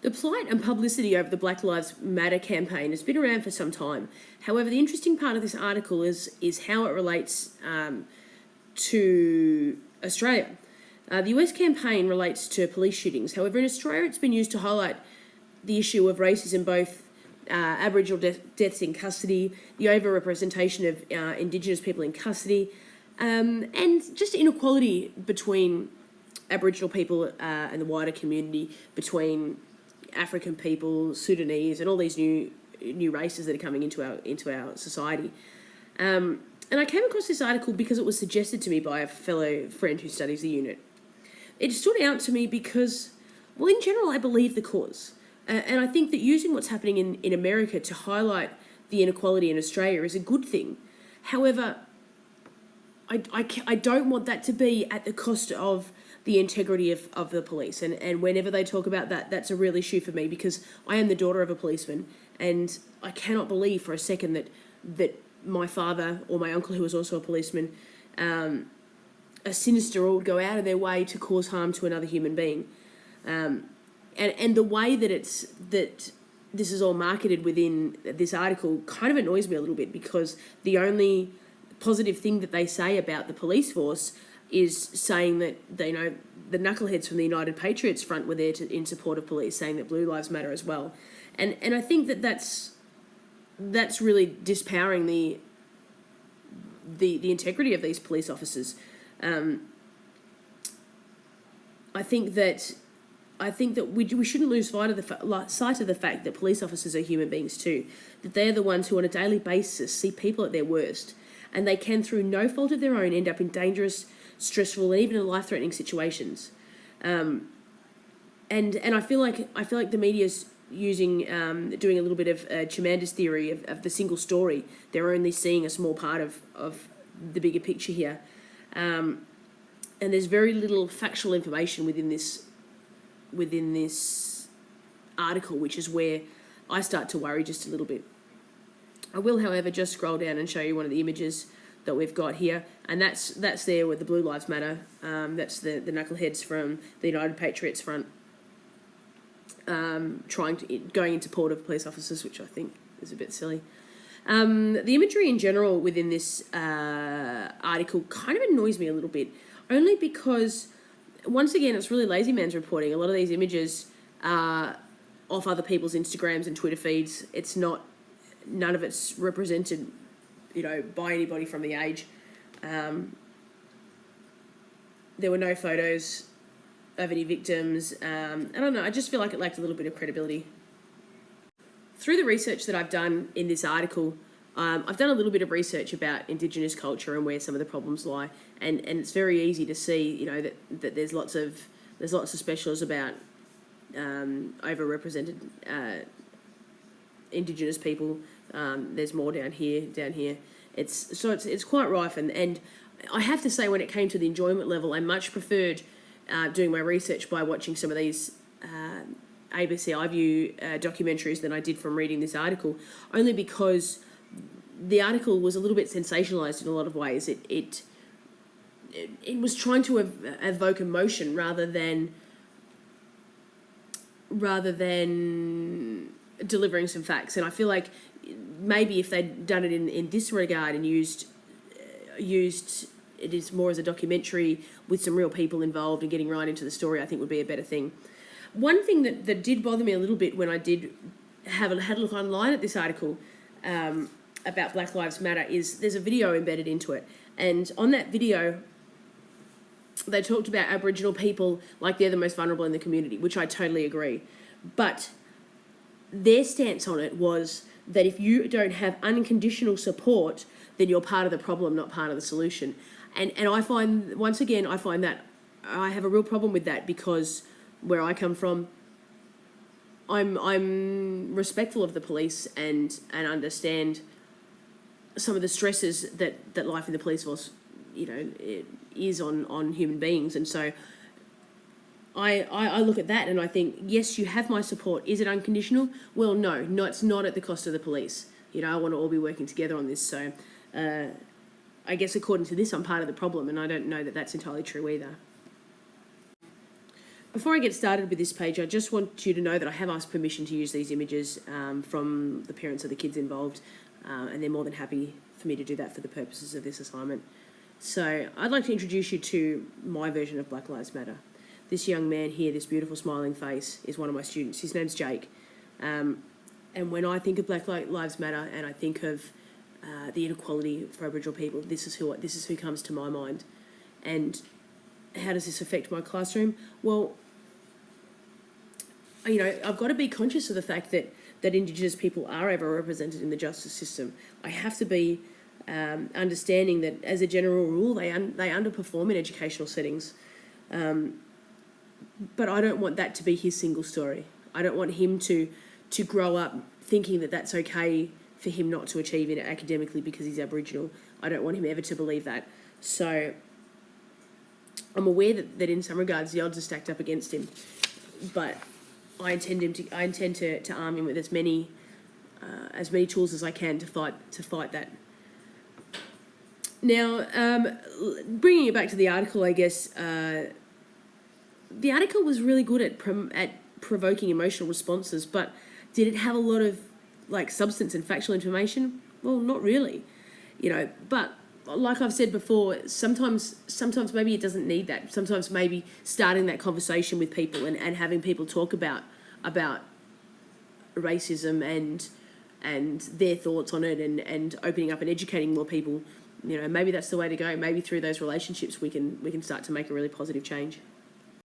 The plight and publicity over the Black Lives Matter campaign has been around for some time. However, the interesting part of this article is how it relates to Australia. The US campaign relates to police shootings. However, in Australia, it's been used to highlight the issue of racism, both Aboriginal deaths in custody, the overrepresentation of Indigenous people in custody, and just inequality between Aboriginal people and the wider community, between African people, Sudanese, and all these new races that are coming into our society. And I came across this article because it was suggested to me by a fellow friend who studies the unit. It stood out to me because, well, in general, I believe the cause. And I think that using what's happening in America to highlight the inequality in Australia is a good thing. However, I don't want that to be at the cost of the integrity of the police. And whenever they talk about that, that's a real issue for me, because I am the daughter of a policeman, and I cannot believe for a second that my father or my uncle, who was also a policeman, a sinister or would go out of their way to cause harm to another human being. And the way that this is all marketed within this article kind of annoys me a little bit, because the only positive thing that they say about the police force is saying that they know the knuckleheads from the United Patriots Front were there in support of police, saying that Blue Lives Matter as well. And I think that's really dispowering the integrity of these police officers. I think that we shouldn't lose sight of the fact that police officers are human beings too, that they're the ones who on a daily basis see people at their worst, and they can, through no fault of their own, end up in dangerous, stressful, and even life-threatening situations. And I feel like the media's doing a little bit of Chimander's theory of the single story. They're only seeing a small part of the bigger picture here. And there's very little factual information within this article, which is where I start to worry just a little bit. I will, however, just scroll down and show you one of the images that we've got here, and that's there with the Blue Lives Matter. That's the knuckleheads from the United Patriots Front going into support of police officers, which I think is a bit silly. The imagery in general within this article kind of annoys me a little bit, only because, once again, it's really lazy man's reporting. A lot of these images are off other people's Instagrams and Twitter feeds. None of it's represented, by anybody from the age. There were no photos of any victims. I don't know, I just feel like it lacked a little bit of credibility. Through the research that I've done in this article, I've done a little bit of research about Indigenous culture and where some of the problems lie, and it's very easy to see, that there's lots of specials about overrepresented Indigenous people. There's more down here. It's quite rife, and I have to say, when it came to the enjoyment level, I much preferred doing my research by watching some of these ABC iView documentaries than I did from reading this article, only because the article was a little bit sensationalized in a lot of ways. It was trying to evoke emotion rather than delivering some facts. And I feel like maybe if they'd done it in this regard and used it is more as a documentary with some real people involved and getting right into the story, I think would be a better thing. One thing that did bother me a little bit when I did had a look online at this article about Black Lives Matter is there's a video embedded into it. And on that video, they talked about Aboriginal people like they're the most vulnerable in the community, which I totally agree. But their stance on it was that if you don't have unconditional support, then you're part of the problem, not part of the solution. And I find, once again, that I have a real problem with that, because where I come from, I'm respectful of the police and understand some of the stresses that life in the police force, it is on human beings. And so I look at that and I think, yes, you have my support. Is it unconditional? Well, no, it's not at the cost of the police. I want to all be working together on this. So I guess according to this, I'm part of the problem, and I don't know that that's entirely true either. Before I get started with this page, I just want you to know that I have asked permission to use these images from the parents of the kids involved, and they're more than happy for me to do that for the purposes of this assignment. So I'd like to introduce you to my version of Black Lives Matter. This young man here, this beautiful smiling face, is one of my students. His name's Jake. And when I think of Black Lives Matter and I think of the inequality for Aboriginal people, this is who comes to my mind. And how does this affect my classroom? Well, I've got to be conscious of the fact that Indigenous people are overrepresented in the justice system. I have to be understanding that, as a general rule, they underperform in educational settings. But I don't want that to be his single story. I don't want him to grow up thinking that that's okay for him not to achieve it academically because he's Aboriginal. I don't want him ever to believe that. So I'm aware that in some regards the odds are stacked up against him, but I intend to arm him with as many tools as I can to fight that. Now, bringing it back to the article, I guess the article was really good at provoking emotional responses, but did it have a lot of substance and factual information? Well, not really, But like I've said before, sometimes maybe it doesn't need that. Sometimes maybe starting that conversation with people and having people talk about racism and their thoughts on it and opening up and educating more people, maybe that's the way to go. Maybe through those relationships we can start to make a really positive change.